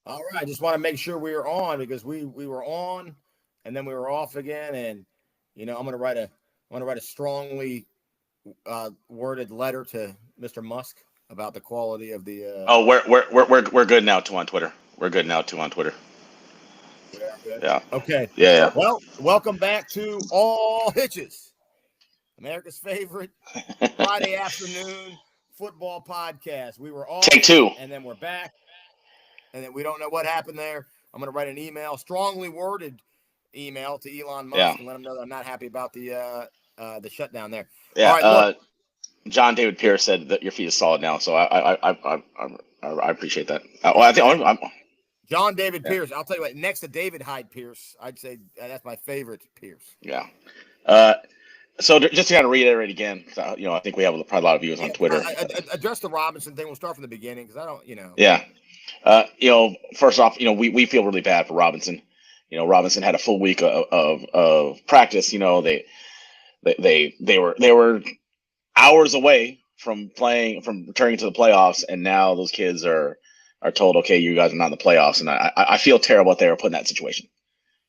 All right, just want to make sure we were on because we were on, and then we were off again. And I'm gonna write a strongly worded letter to Mr. Musk about the quality of the. Oh, we're good now too on Twitter. We're good now too on Twitter. We are good. Yeah, Okay. yeah, Well, welcome back to All Hitches, America's favorite yeah. Friday afternoon football podcast. We were Take off, two. and then we're back, and then we don't know what happened there. I'm gonna write an email, strongly worded email to Elon Yeah, Musk and let him know that I'm not happy about the shutdown there. All yeah. right, look, John David Pierce said that your feet is solid now, so I appreciate that. Well, I think John David yeah, Pierce. I'll tell you what. Next to David Hyde Pierce, I'd say that's my favorite Pierce. yeah. Uh, so just to kind of reiterate again, 'cause I think we have probably a lot of viewers Yeah, on Twitter. address the Robinson thing. We'll start from the beginning because I don't. Yeah. First off, we feel really bad for Robinson. Robinson had a full week of practice. They were hours away from returning to the playoffs, and now those kids are told, okay, you guys are not in the playoffs, and I feel terrible that they were put in that situation.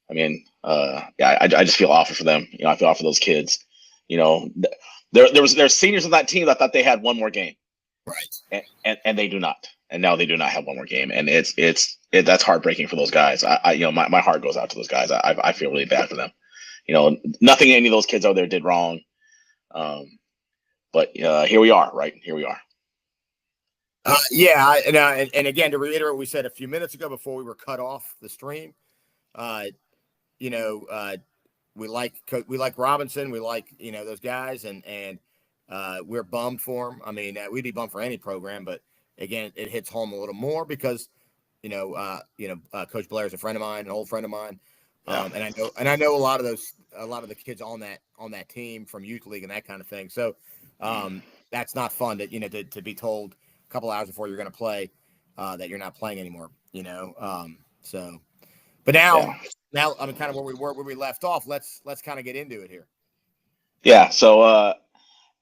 I mean, yeah, I just feel awful for them. I feel awful for those kids. There's seniors on that team that thought they had one more game, Right. and they do not, and now they do not have one more game, and that's heartbreaking for those guys. My heart goes out to those guys. I feel really bad for them. Nothing any of those kids out there did wrong. But here we are, right? Here we are. Yeah, and again to reiterate what we said a few minutes ago before we were cut off the stream, you know, we like Robinson, we like those guys, and we're bummed for them. I mean, we'd be bummed for any program, but again, it hits home a little more because Coach Blair is a friend of mine, an old friend of mine, Yeah. and I know a lot of the kids on that team from youth league and that kind of thing. So that's not fun to be told a couple hours before you're going to play that you're not playing anymore. So, but now I mean, kind of where we left off. Let's kind of get into it here. Yeah. So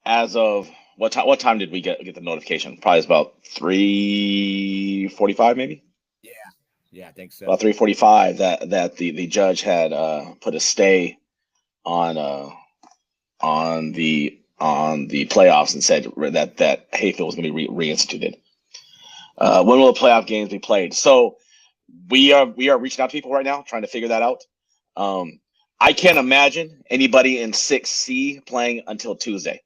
as of what time did we get the notification? Probably it's about 3:45, maybe. Yeah, I think so. About 3:45 that the judge had put a stay on the playoffs and said that Hayfield was going to be reinstituted. When will the playoff games be played? So we are reaching out to people right now, trying to figure that out. I can't imagine anybody in 6C playing until Tuesday,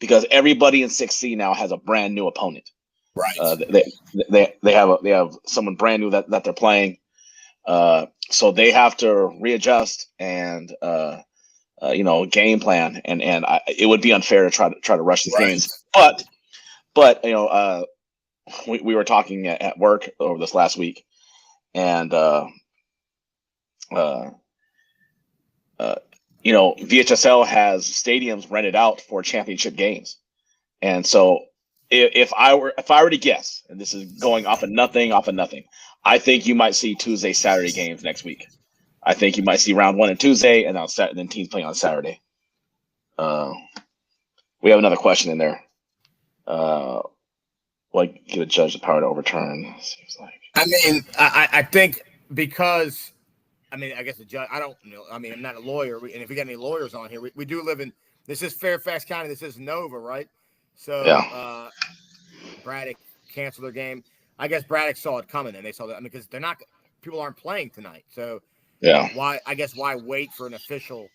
because everybody in 6C now has a brand new opponent. Right. They have someone brand new that they're playing. So they have to readjust and game plan, and it would be unfair to try to rush these games. But we were talking at work over this last week, and VHSL has stadiums rented out for championship games, and so if I were to guess, and this is going off of nothing, I think you might see Tuesday, Saturday games next week. I think you might see round one on Tuesday, and then teams playing on Saturday. We have another question in there. Give a judge the power to overturn. Seems like. I mean, I think because, I mean, I guess the judge. I don't know. I mean, I'm not a lawyer, and if we got any lawyers on here, we do live in. This is Fairfax County. This is Nova, right? So Yeah. Braddock canceled their game. I guess Braddock saw it coming, and they saw that. I mean, because people aren't playing tonight. So yeah. Why wait for an official,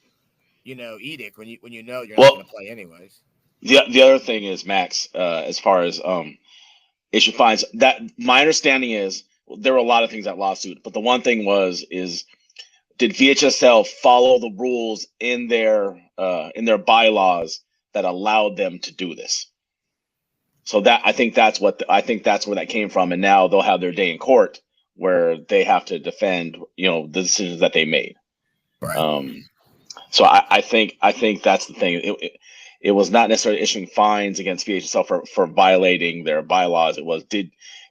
edict when you know you're not going to play anyways? The other thing is, Max, as far as issue fines, that my understanding is there were a lot of things that lawsuit, but the one thing is did VHSL follow the rules in their bylaws that allowed them to do this? So I think that's where that came from, and now they'll have their day in court where they have to defend, the decisions that they made. Right. So I think that's the thing. It was not necessarily issuing fines against VHSL for violating their bylaws. It was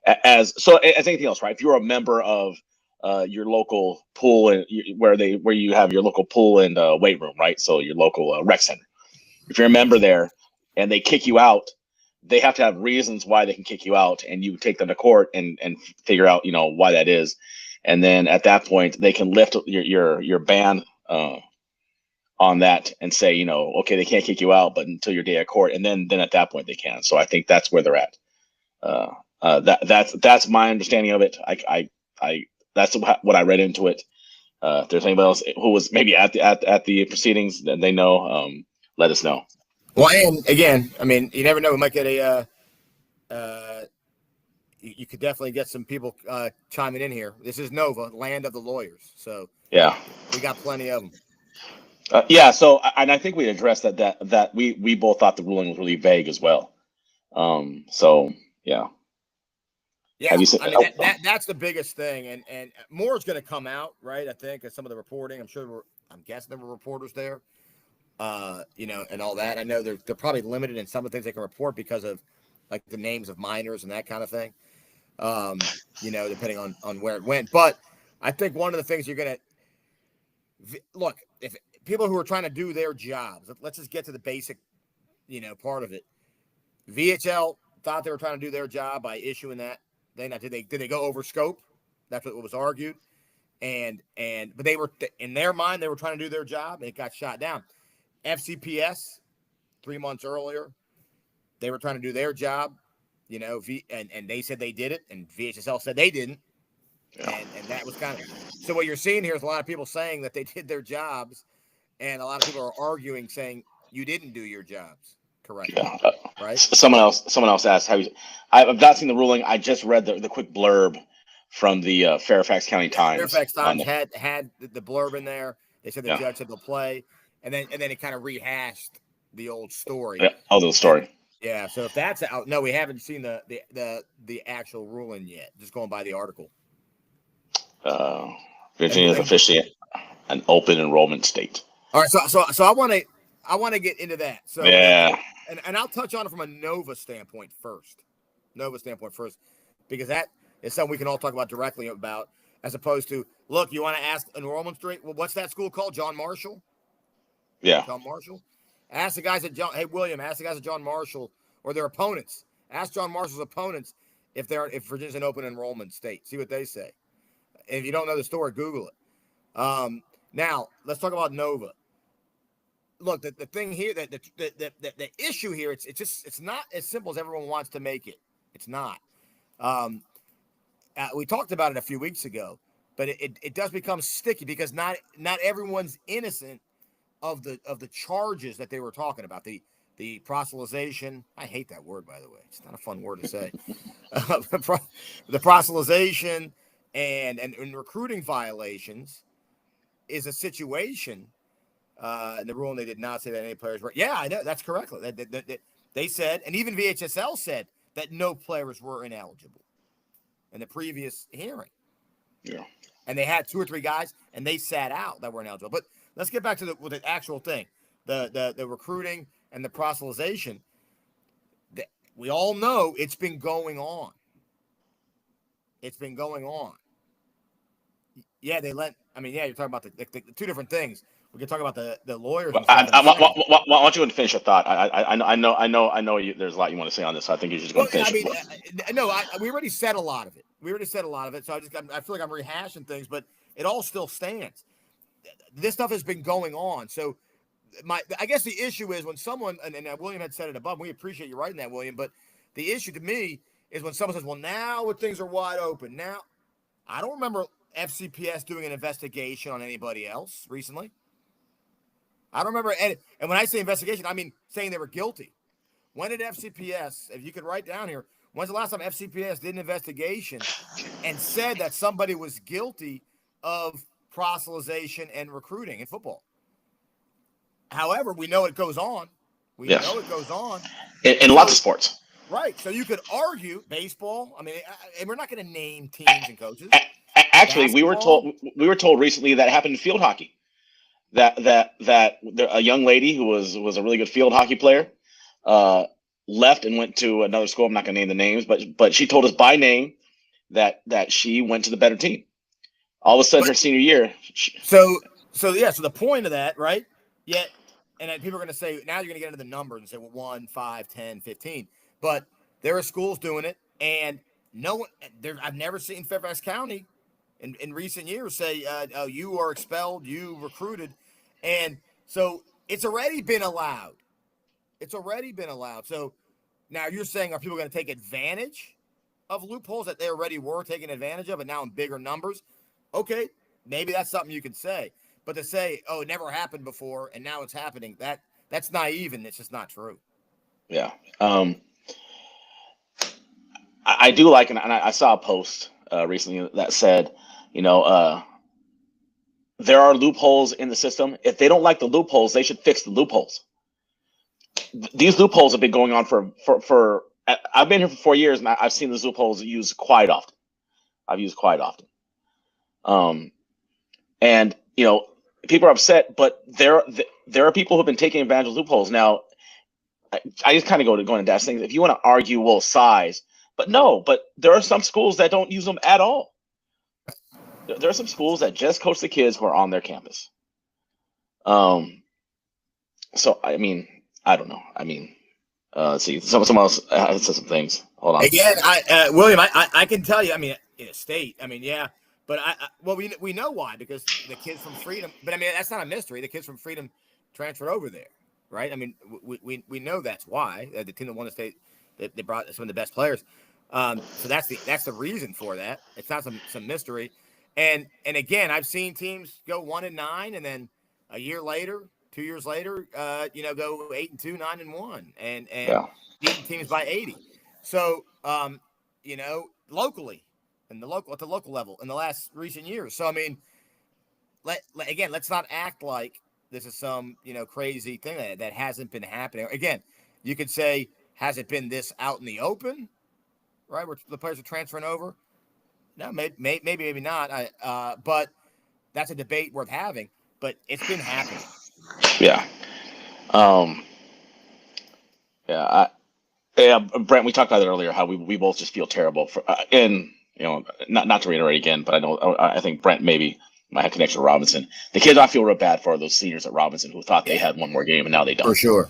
as anything else, right? If you're a member of your local pool and where you have your local pool and weight room, right? So your local rec center. If you're a member there and they kick you out they have to have reasons why they can kick you out, and you take them to court and figure out why that is, and then at that point they can lift your ban on that and say okay, they can't kick you out, but until your day of court, and then at that point they can. So I think that's where they're at. That's my understanding of it. I that's what I read into it. If there's anybody else who was maybe at the proceedings, then they know, let us know. Well, and again, I mean, you never know. We might get you could definitely get some people chiming in here. This is Nova, land of the lawyers. So yeah, we got plenty of them. Yeah. So, and I think we addressed that we both thought the ruling was really vague as well. So yeah. Yeah, I mean that's the biggest thing, and more is going to come out, right? I think as some of the reporting, I'm guessing there were reporters there, and all that. I know they're probably limited in some of the things they can report because of like the names of minors and that kind of thing. Depending on where it went. But I think one of the things you're going to look, if people who are trying to do their jobs, let's just get to the basic, part of it. VHL thought they were trying to do their job by issuing that. Did they go over scope? That's what was argued. But they were, in their mind, they were trying to do their job, and it got shot down. FCPS 3 months earlier, they were trying to do their job, and they said they did it, and VHSL said they didn't. Yeah. And that was kind of, so what you're seeing here is a lot of people saying that they did their jobs, and a lot of people are arguing saying you didn't do your jobs correctly. Yeah. Right. Someone else asked I've not seen the ruling. I just read the quick blurb from the Fairfax County Times. Fairfax Times had the blurb in there. They said the judge said they'll play, and then it kind of rehashed the old story. Yeah, the story. Yeah. So if that's out, no, we haven't seen the actual ruling yet. Just going by the article. Virginia is officially an open enrollment state. All right. So I want to get into that. So yeah. And I'll touch on it from a Nova standpoint first, because that is something we can all talk about directly about, as opposed to, look, you want to ask enrollment straight? Well, what's that school called? John Marshall? Yeah. John Marshall? Ask the guys at William, ask the guys at John Marshall or their opponents. Ask John Marshall's opponents if Virginia's an open enrollment state. See what they say. And if you don't know the story, Google it. Now, let's talk about Nova. Look, the thing here, the issue here, it's not as simple as everyone wants to make it. It's not. We talked about it a few weeks ago, but it does become sticky because not everyone's innocent of the charges that they were talking about. The proselytization. I hate that word, by the way. It's not a fun word to say. The proselytization and recruiting violations is a situation. The ruling, they did not say that any players were. Yeah, I know that's correct. They said, and even VHSL said that no players were ineligible in the previous hearing. Yeah, and they had 2 or 3 guys, and they sat out that were ineligible. But let's get back to the actual thing, the recruiting and the proselytization. We all know it's been going on. Yeah, you're talking about the 2 different things. We can talk about the lawyers. Why don't you finish your thought? I know there's a lot you want to say on this. So I think you're just going to finish. We already said a lot of it. So I feel like I'm rehashing things, but it all still stands. This stuff has been going on. So I guess the issue is when someone, and William had said it above. We appreciate you writing that, William. But the issue to me is when someone says, "Well, now things are wide open." Now, I don't remember FCPS doing an investigation on anybody else recently. I don't remember any, and when I say investigation, I mean saying they were guilty. When did FCPS, if you could write down here, when's the last time FCPS did an investigation and said that somebody was guilty of proselytization and recruiting in football? However, we know it goes on. We know it goes on. In lots of sports. Right. So you could argue baseball. I mean, and we're not going to name teams and coaches. Actually, basketball. we were told recently that happened in field hockey. That a young lady who was a really good field hockey player left and went to another school. I'm not going to name the names, but she told us by name that she went to the better team. All of a sudden, her senior year. So the point of that, right? Yet, and then people are going to say, now you're going to get into the numbers and say, well, 1, 5, 10, 15. but there are schools doing it, and no one. I've never seen Fairfax County in recent years say, "Oh, you are expelled, you recruited," and so it's already been allowed. It's already been allowed. So now you're saying, are people going to take advantage of loopholes that they already were taking advantage of, and now in bigger numbers? Okay, maybe that's something you can say. But to say, "Oh, it never happened before, and now it's happening," that's naive, and it's just not true. Yeah. I do like, and I saw a post recently that said, you know, there are loopholes in the system. If they don't like the loopholes, they should fix the loopholes. These loopholes have been going on for. I've been here for 4 years, and I've seen these loopholes used quite often. I've used quite often. And people are upset, but there are people who've been taking advantage of loopholes. Now, I just kind of going into that thing. If you want to argue, well, size, but no, but there are some schools that don't use them at all. There are some schools that just coach the kids who are on their campus. So I mean, I don't know. I mean, let's see. Someone else said some things. Hold on. Again, William, I can tell you. I mean, in a state. I mean, yeah, but well, we know why, because the kids from Freedom. But I mean, that's not a mystery. The kids from Freedom transferred over there, right? I mean, we know that's why the team that won the state. They brought some of the best players. So that's the reason for that. It's not some mystery. And again, I've seen teams go 1-9, and then a year later, 2 years later, go 8-2, 9-1, and Yeah. beating teams by 80. So, locally, at the local level in the last recent years. So, I mean, let's not act like this is some crazy thing that hasn't been happening. Again, you could say, has it been this out in the open, right, where the players are transferring over? No, maybe not. But that's a debate worth having. But it's been happening. Yeah. Yeah. Yeah, Brent, we talked about it earlier, how we both just feel terrible for, and not to reiterate again, but I think Brent maybe might have connection to Robinson. The kids I feel real bad for are those seniors at Robinson who thought they had one more game and now they don't. For sure.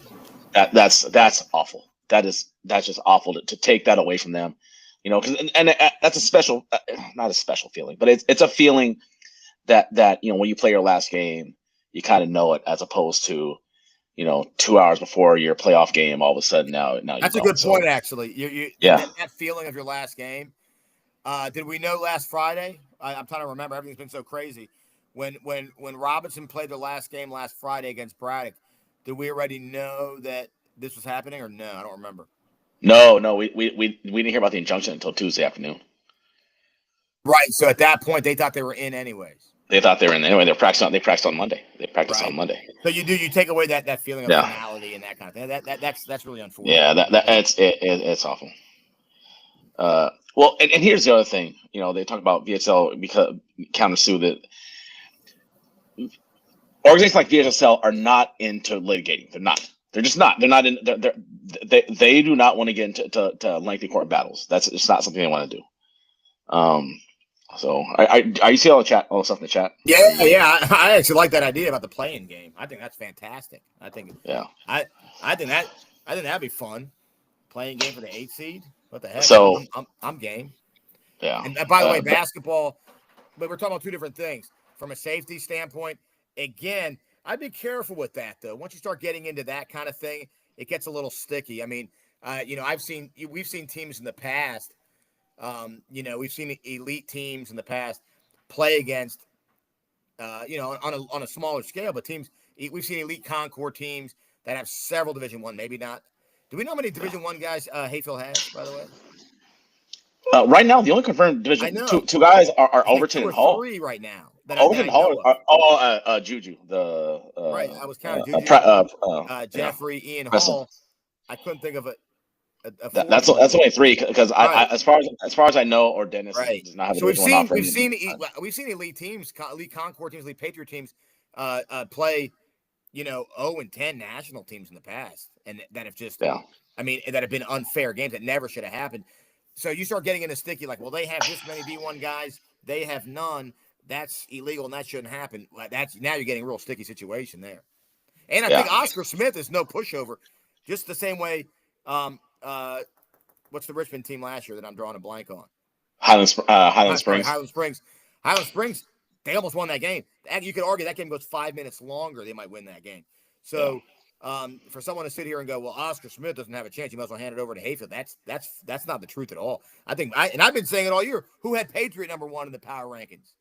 That's awful. That's just awful to take that away from them. Because and that's a special, not a special feeling, but it's a feeling that when you play your last game, you kind of know it, as opposed to 2 hours before your playoff game, all of a sudden now That's you a good point, actually. Yeah. That feeling of your last game. Did we know last Friday? I'm trying to remember. Everything's been so crazy. When Robinson played the last game last Friday against Braddock, did we already know that this was happening, or no? I don't remember. No, we didn't hear about the injunction until Tuesday afternoon. Right. So at that point, they thought they were in anyways. They thought they were in anyway. They practiced on Monday. On Monday. So you take away that feeling of finality and that kind of thing. That's really unfortunate. Yeah, it's awful. Well, and here's the other thing. They talk about VHL because countersue that organizations like VHSL are not into litigating. They're not. They're just not. They're not in. They do not want to get into lengthy court battles. That's just not something they want to do. So I see all the stuff in the chat. Yeah. I actually like that idea about the playing game. I think that's fantastic. I think that'd be fun. Playing game for the 8 seed. What the heck? So I'm game. Yeah. And by the way, basketball. But we're talking about two different things. From a safety standpoint, again, I'd be careful with that though. Once you start getting into that kind of thing, it gets a little sticky. I mean, we've seen teams in the past. We've seen elite teams in the past play against, on a smaller scale, but we've seen elite Concord teams that have several Division I, maybe not. Do we know how many Division I guys Hayfield has, by the way? Right now, the only confirmed Division two guys are Overton and Hall. 3 right now. Overton and Hall. Juju. Right, I was counting Juju. Jeffrey, Ian Hall. I couldn't think of a that's only 3 because as far as I know, or Dennis does not have a Division I offer. We've seen elite teams, elite Concord teams, elite Patriot teams play 0-10 national teams in the past, and that have just that have been unfair games that never should have happened. So you start getting into sticky, like, well, they have this many D1 guys, they have none. That's illegal, and that shouldn't happen. Now you're getting a real sticky situation there. And I think Oscar Smith is no pushover, just the same way what's the Richmond team last year that I'm drawing a blank on? Highland Sorry, Springs. Highland Springs. Highland Springs. They almost won that game. You could argue that game goes 5 minutes longer. They might win that game. So for someone to sit here and go, well, Oscar Smith doesn't have a chance, you might as well hand it over to Hayfield. That's not the truth at all. I think and I've been saying it all year. Who had Patriot #1 in the power rankings?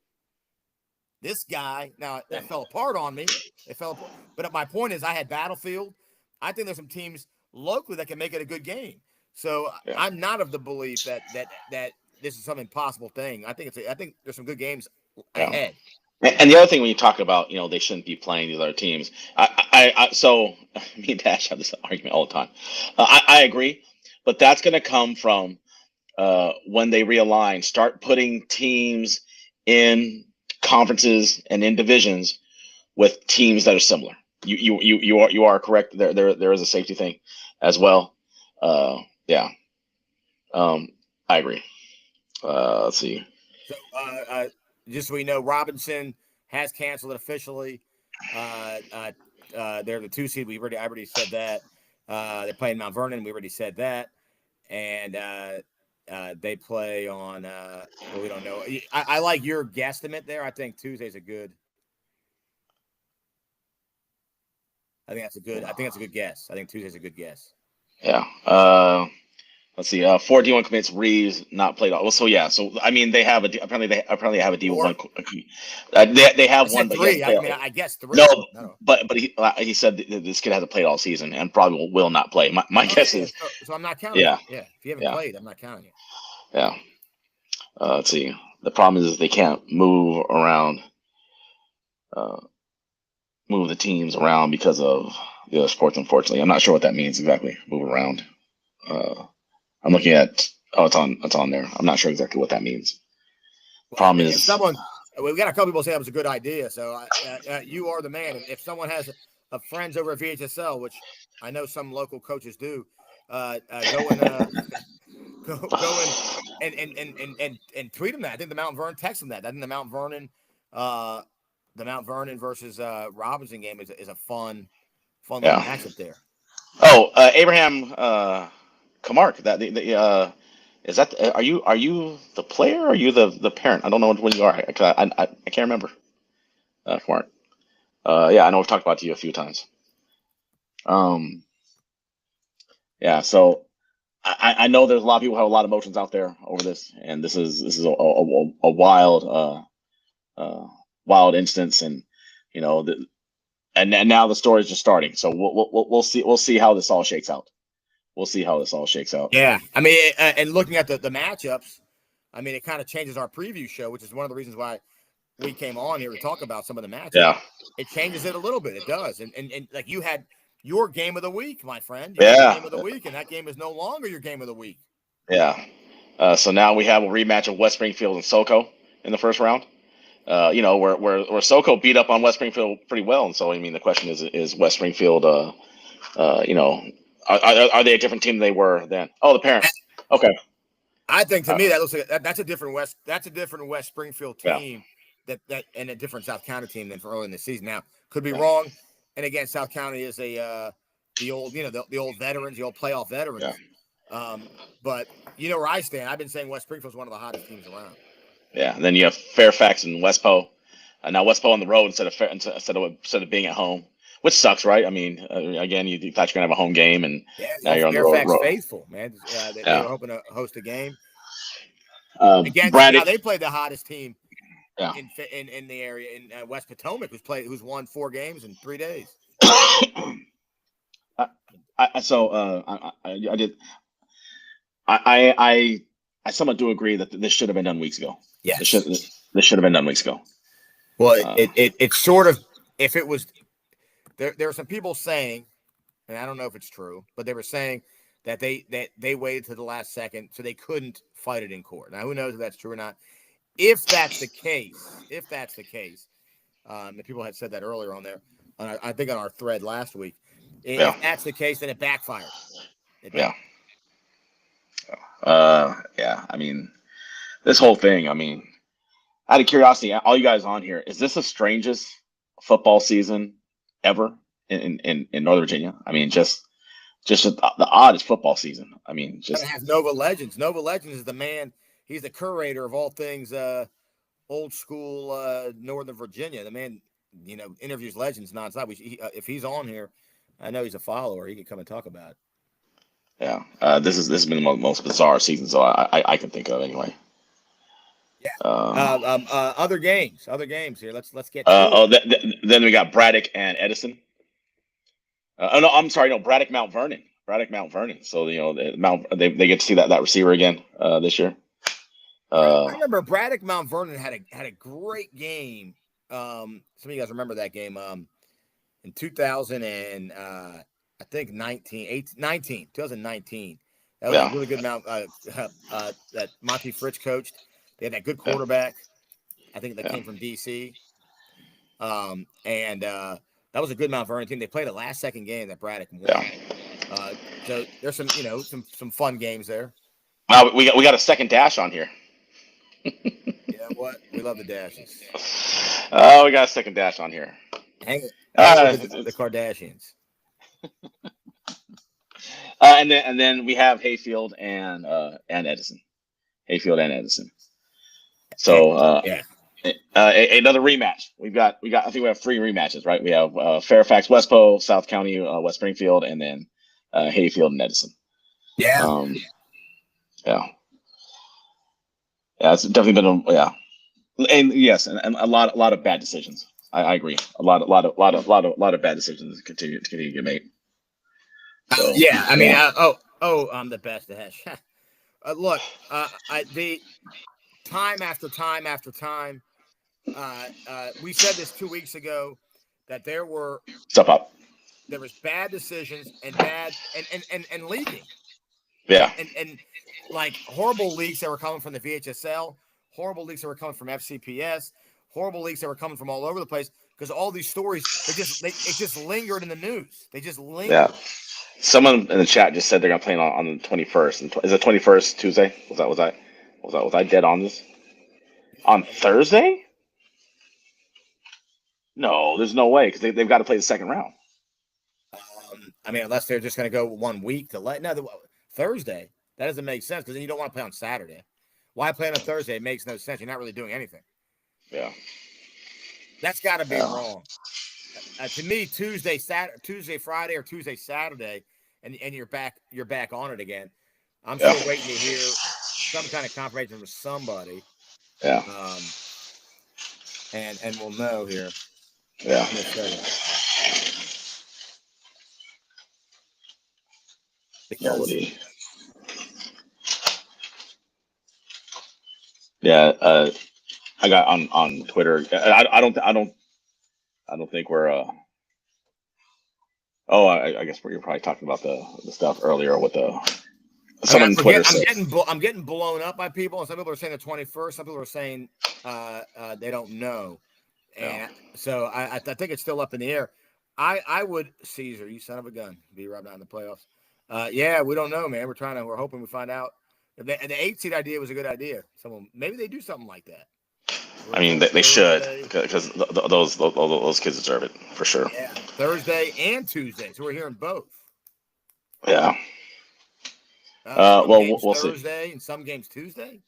This guy. Now that fell apart on me. It fell apart. But my point is, I had Battlefield. I think there's some teams locally that can make it a good game. So I'm not of the belief that this is some impossible thing. I think there's some good games ahead. And the other thing, when you talk about, they shouldn't be playing these other teams. So me and Dash have this argument all the time. I agree, but that's going to come from when they realign, start putting teams in conferences and in divisions with teams that are similar. You are correct. There is a safety thing as well. I agree. Let's see. So just so we know, Robinson has canceled it officially. They're the 2 seed. I already said that. They're playing Mount Vernon. We already said that. And they play on. Well, we don't know. I like your guesstimate there. I think Tuesday's a good. I think that's a good guess. I think Tuesday's a good guess. Yeah. Let's see. 4 D1 commits. Reeves not played all. Well, so I mean, they have apparently they have a D1. They have one, but 3. I guess 3. No. But he said this kid hasn't played all season and probably will not play. My guess is. So I'm not counting. Yeah. If you haven't played, I'm not counting it. Yeah. Let's see. The problem is they can't move around. Move the teams around because of the other sports. Unfortunately, I'm not sure what that means exactly. Move around. I'm looking at. It's on there. I'm not sure exactly what that means. Problem is, we've got a couple people saying it was a good idea. So you are the man. If someone has a friends over at VHSL, which I know some local coaches do, go and tweet them that. I think the Mount Vernon text them that. I think the Mount Vernon versus Robinson game is a fun matchup there. Oh, Abraham Camark. Is that? Are you the player or are you the parent? I don't know when you are. I can't remember. Camark. I know we've talked about you a few times. So I know there's a lot of people who have a lot of emotions out there over this, and this is a wild instance, and and now the story is just starting. So we'll see how this all shakes out. Yeah, I mean, and looking at the matchups, I mean, it kind of changes our preview show, which is one of the reasons why we came on here to talk about some of the matchups. Yeah, it changes it a little bit. It does, and like you had your game of the week, my friend. Game of the week, and that game is no longer your game of the week. Yeah. So now we have a rematch of West Springfield and SoCo in the first round. Where SoCo beat up on West Springfield pretty well, and so I mean the question is West Springfield, are they a different team than they were then? Oh, the parents. Okay. I think to me that looks like that's a different West Springfield team that and a different South County team than for early in the season. Now could be wrong, and again South County is the old the old veterans, the old playoff veterans. Yeah. But you know where I stand. I've been saying West Springfield is one of the hottest teams around. Yeah, and then you have Fairfax and Westpo. Now Westpo on the road instead of being at home, which sucks, right? I mean, again, you thought you're gonna have a home game, and now you're on the road. Fairfax faithful, man. They were hoping to host a game. Again, now they played the hottest team in the area in West Potomac, who's won 4 games in 3 days. I somewhat do agree that this should have been done weeks ago. Yes. This should have been done weeks ago. Well, it's sort of, if it was, there are some people saying, and I don't know if it's true, but they were saying that they waited to the last second so they couldn't fight it in court. Now, who knows if that's true or not? If that's the case, and people had said that earlier on there, I think on our thread last week. If that's the case, then it backfired. I mean, this whole thing, I mean, out of curiosity, all you guys on here, is this the strangest football season ever in Northern Virginia? I mean, just just the oddest football season. I mean, Gotta just have Nova Legends. Nova Legends is the man. He's the curator of all things old school Northern Virginia. The man, interviews legends nonstop. If he's on here, I know he's a follower. He can come and talk about it. yeah. This has been the most bizarre season, so I can think of anyway. Yeah. Um, Other games here. Let's get to it. then we got Braddock and Edison. Oh no, I'm sorry, no, Braddock Mount Vernon. Braddock Mount Vernon. So they get to see that receiver again this year. I remember Braddock Mount Vernon had a great game. Some of you guys remember that game in 2000 and I think 2019. That was a really good Mount that Monty Fritz coached. They had that good quarterback. I think that came from DC. And that was a good Mount Vernon team. They played a last second game that Braddock won. Yeah. So there's some fun games there. Wow, we got a second dash on here. You know what? We love the dashes. Oh, we got a second dash on here. Hang with the Kardashians. And then we have Hayfield and Edison. Hayfield and Edison. So another rematch. I think we have 3 rematches, right? We have Fairfax, Westpo, South County, West Springfield, and then Hayfield and Edison. Yeah. Yeah, it's definitely been and yes, and a lot of bad decisions. I agree. A lot of bad decisions continue to get made. So, I mean, I'm the best dash. Look, the time after time after time. We said this 2 weeks ago that there was bad decisions and bad and leaking. Yeah. And like horrible leaks that were coming from the VHSL, horrible leaks that were coming from FCPS, horrible leaks that were coming from all over the place because all these stories it just lingered in the news. They just lingered. Yeah. Someone in the chat just said they're gonna play on the 21st. Is it 21st Tuesday? Was I dead on this? On Thursday? No, there's no way because they've got to play the second round. I mean, unless they're just going to go 1 week to Thursday. That doesn't make sense because then you don't want to play on Saturday. Why play on a Thursday? It makes no sense. You're not really doing anything. Yeah, that's got to be wrong. To me, Tuesday, Friday, or Tuesday, Saturday, and you're back on it again. I'm still waiting to hear some kind of confirmation from somebody. Yeah. And we'll know here. Yeah. Nobody. Yeah. I got on Twitter. I don't think we're. I guess you're probably talking about the stuff earlier with the. Someone on Twitter said. I'm getting blown up by people, and some people are saying the 21st. Some people are saying they don't know, and so I think it's still up in the air. I would, Caesar, you son of a gun, be right now in the playoffs. We don't know, man. We're hoping we find out. The 8 seed idea was a good idea. Maybe they do something like that. I mean, they should because those kids deserve it for sure. Yeah, Thursday and Tuesday, so we're hearing both. Yeah. We'll Thursday see. And some games Tuesday.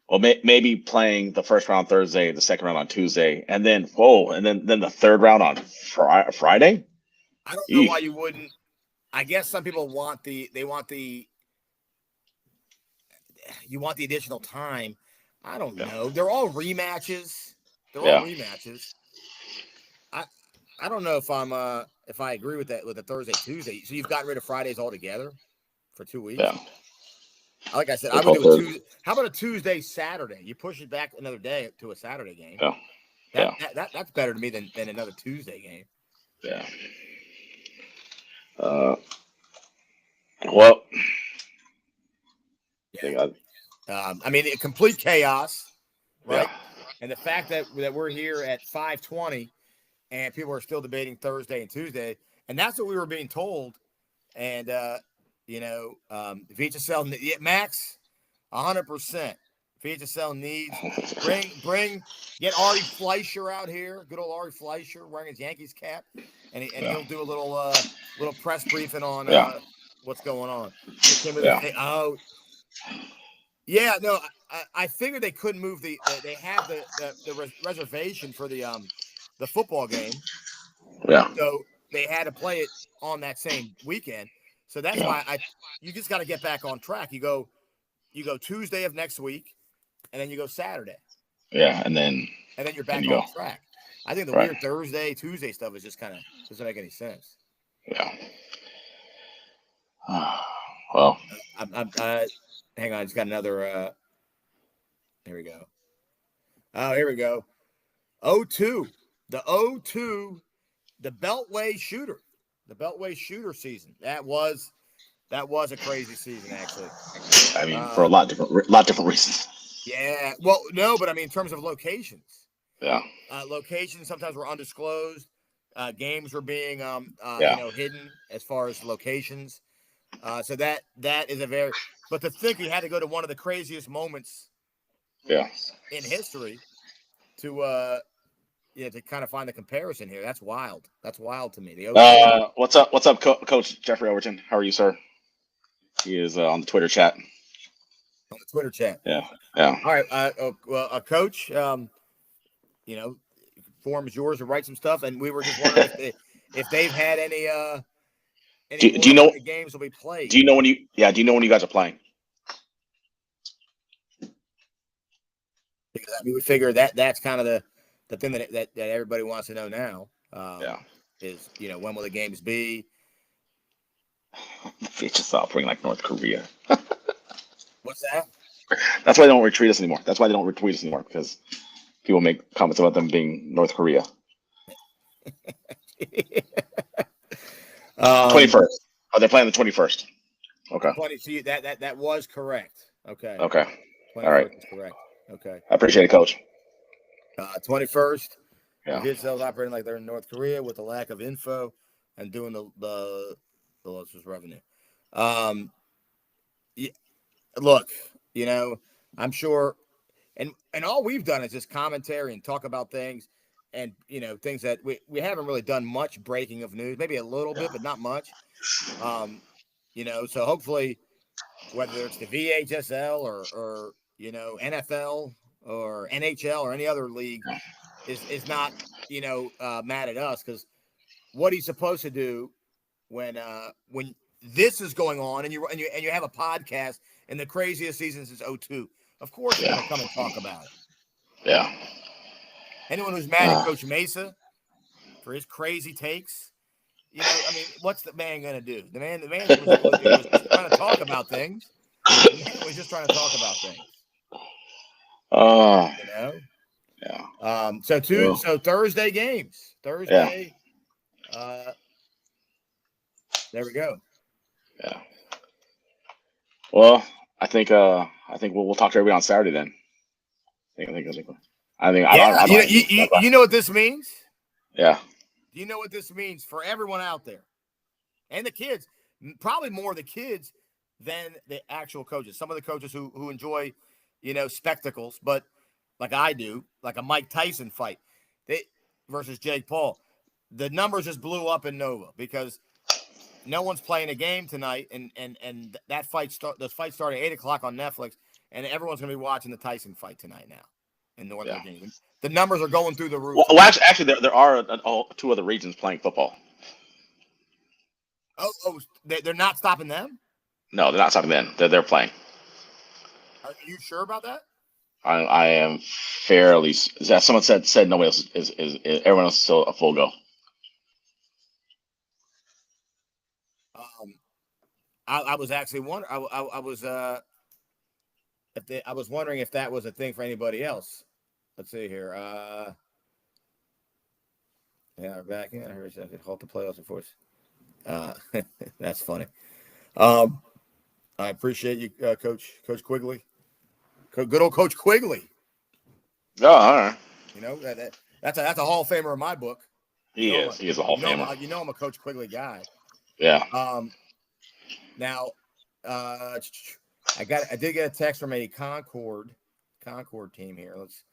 Well, maybe playing the first round Thursday, the second round on Tuesday, and then the third round on Friday. I don't know why you wouldn't. I guess some people want the additional time. I don't know. They're all rematches. I don't know if I agree with that with the Thursday, Tuesday. So you've gotten rid of Fridays altogether for 2 weeks. Yeah. Like I said, I would do a Tuesday. How about a Tuesday, Saturday? You push it back another day to a Saturday game. Yeah. That's better to me than another Tuesday game. Yeah. Well. Yeah. I mean, complete chaos, right? Yeah. And the fact that we're here at 5:20 and people are still debating Thursday and Tuesday, and that's what we were being told. And VHSL, Max, 100%. VHSL needs get Ari Fleischer out here, good old Ari Fleischer wearing his Yankees cap, and he'll do a little little press briefing on Yeah. what's going on. They came with Yeah. yeah, no, I figured they couldn't move they have the reservation for the football game, Yeah. so they had to play it on that same weekend. So that's Yeah. why you just got to get back on track. You go Tuesday of next week, and then you go Saturday, Yeah. and then you're And back you on go. track. I think the Right. weird Thursday, Tuesday stuff is just kind of doesn't make any sense. Yeah. Well. Hang on, it's got another. Here we go. Oh, here we go. 0-2. The 0-2, the Beltway shooter. The Beltway shooter season. That was a crazy season, actually. I mean, for a lot different reasons. Yeah. Well, no, but I mean in terms of locations. Yeah. Locations sometimes were undisclosed. Games were being Yeah. hidden as far as locations. So that is a very but to think you had to go to one of the craziest moments Yeah. in history to to kind of find the comparison here. That's wild. That's wild to me. The 0-2 What's up? What's up, Coach Jeffrey Overton? How are you, sir? He is on the Twitter chat. on the Twitter chat. Yeah. Yeah. All right. Coach, forum is yours to write some stuff, and we were just wondering if they've had any Do you word on know? when the games will be played. Do you know when you? Yeah. Do you know when you guys are playing? Because we figure that's kind of the thing that everybody wants to know now. Yeah. Is when will the games be? It's just offering like North Korea. What's that? That's why they don't retweet us anymore. That's why they don't retweet us anymore because people make comments about them being North Korea. 21st. Oh, they're playing the 21st. Okay. 20. See that was correct. Okay. Okay. All right. 21st is correct. Okay. I appreciate it, Coach. 21st. Yeah. VHL's operating like they're in North Korea with a lack of info and doing the losses revenue. Yeah, look, I'm sure, and all we've done is just commentary and talk about things, and things that we haven't really done much breaking of news, maybe a little bit, but not much. So hopefully, whether it's the VHSL or NFL or NHL or any other league is not mad at us, because what he's supposed to do when this is going on and you have a podcast and the craziest season since 02, of course you're going to come and talk about it. Yeah. Anyone who's mad at Coach Mesa for his crazy takes, I mean, what's the man going to do? The man was trying to talk about things. The man was just trying to talk about things. Yeah. So Thursday games. Thursday. Yeah. There we go. Yeah. Well, I think we'll talk to everybody on Saturday then. I don't. You know what this means? Yeah. Do you know what this means for everyone out there and the kids? Probably more the kids than the actual coaches. Some of the coaches who enjoy, spectacles, but like I do, like a Mike Tyson fight, versus Jake Paul. The numbers just blew up in Nova because no one's playing a game tonight, and that those fights start at 8:00 on Netflix, and everyone's going to be watching the Tyson fight tonight now in Northern Virginia. The numbers are going through the roof. Well, actually, there are two other regions playing football. Oh, they're not stopping them? No, they're not stopping them. They're playing. Are you sure about that? I am fairly. Someone said nobody else is everyone else is still a full go. I was actually wondering. I was wondering if that was a thing for anybody else. Let's see here. Yeah, we're back. Yeah, I heard you halt the playoffs, of course. That's funny. I appreciate you, Coach Quigley. Good old Coach Quigley. Oh, all right. That's a Hall of Famer in my book. He is. He is a Hall of Famer. I'm a Coach Quigley guy. Yeah. Now, I did get a text from a Concord team here. Let's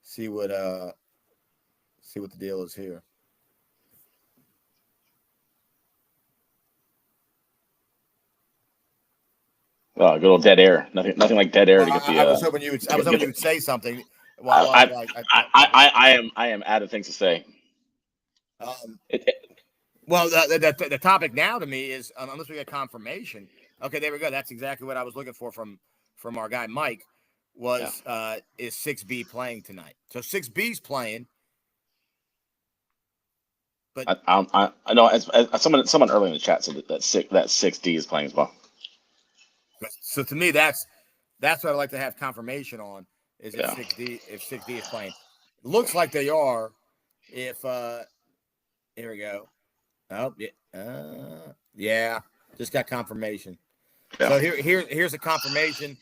see what the deal is here. Good old dead air. Nothing like dead air Well, to get the. I was hoping you would. I was hoping Get you would say something. I, While I am out of things to say. um, It, it, well, the topic now to me is unless we get confirmation. Okay, there we go. That's exactly what I was looking for from our guy Mike. Was is 6B playing tonight? So 6B's playing, but I know as someone earlier in the chat said that 6D is playing as well. so to me that's what I'd like to have confirmation on. Is Yeah. if 6D is playing? It looks like they are. If here we go. Oh yeah, just got confirmation. Yeah. So here's a confirmation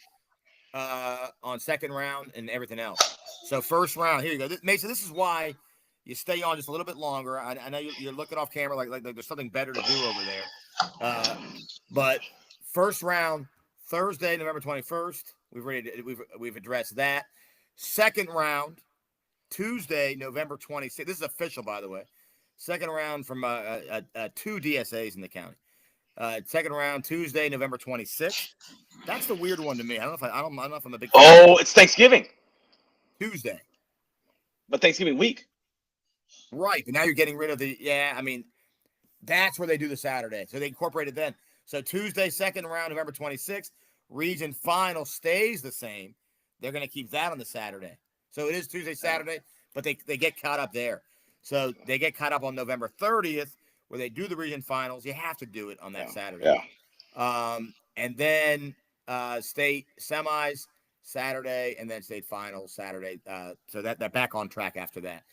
on second round and everything else. So first round, here you go. Mason, this is why you stay on just a little bit longer. I know you're looking off camera like there's something better to do over there. But first round, Thursday, November 21st. We've addressed that. Second round, Tuesday, November 26th. This is official, by the way. Second round from two DSAs in the county. Second round, Tuesday, November 26th. That's the weird one to me. I don't know if I'm a big fan. Oh, it's Thanksgiving. Tuesday. But Thanksgiving week. Right. But now you're getting rid of I mean, that's where they do the Saturday. So they incorporated then. So Tuesday, second round, November 26th. Region final stays the same. They're going to keep that on the Saturday. So it is Tuesday, Saturday, but they get caught up there. So they get caught up on November 30th, where they do the region finals. You have to do it on that Saturday. Yeah. And then state semis Saturday, and then state finals Saturday. So that they're back on track after that.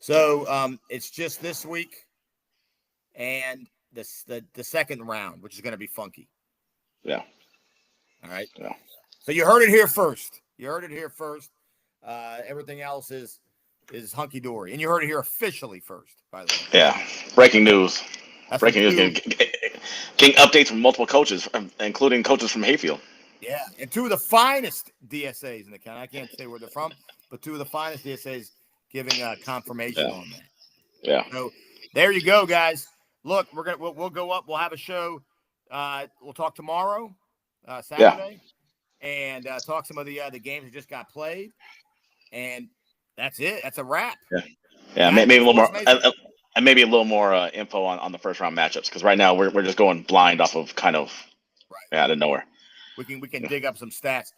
So it's just this week and the second round, which is going to be funky. Yeah. All right. Yeah. So you heard it here first. Everything else is hunky dory, and you heard it here officially first. By the way. Yeah. Breaking news. That's Breaking news. Getting updates from multiple coaches, including coaches from Hayfield. Yeah, and two of the finest DSAs in the county. I can't say where they're from, but two of the finest DSAs giving confirmation on that. Yeah. So there you go, guys. Look, we'll go up. We'll have a show. We'll talk tomorrow, Saturday, and talk some of the games that just got played. And that's it. That's a wrap. Yeah. Maybe a little more. And maybe a little more info on the first round matchups, because right now we're just going blind off of kind of out of nowhere. We can dig up some stats.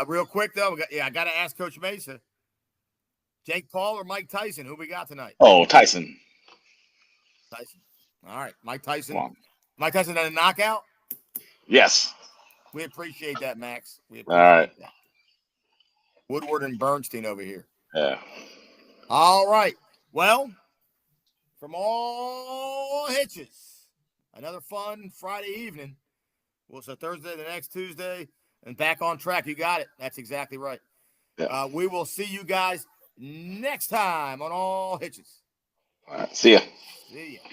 Real quick though, I got to ask Coach Mesa. Jake Paul or Mike Tyson? Who we got tonight? Oh, Tyson. All right, Mike Tyson. Mike Tyson had a knockout? Yes. We appreciate that, Max. We appreciate that. Woodward and Bernstein over here. Yeah. All right. Well, from all hitches, another fun Friday evening. So Thursday, the next Tuesday, and back on track. You got it. That's exactly right. Yeah. We will see you guys next time on All Hitches. All right. See ya. See ya.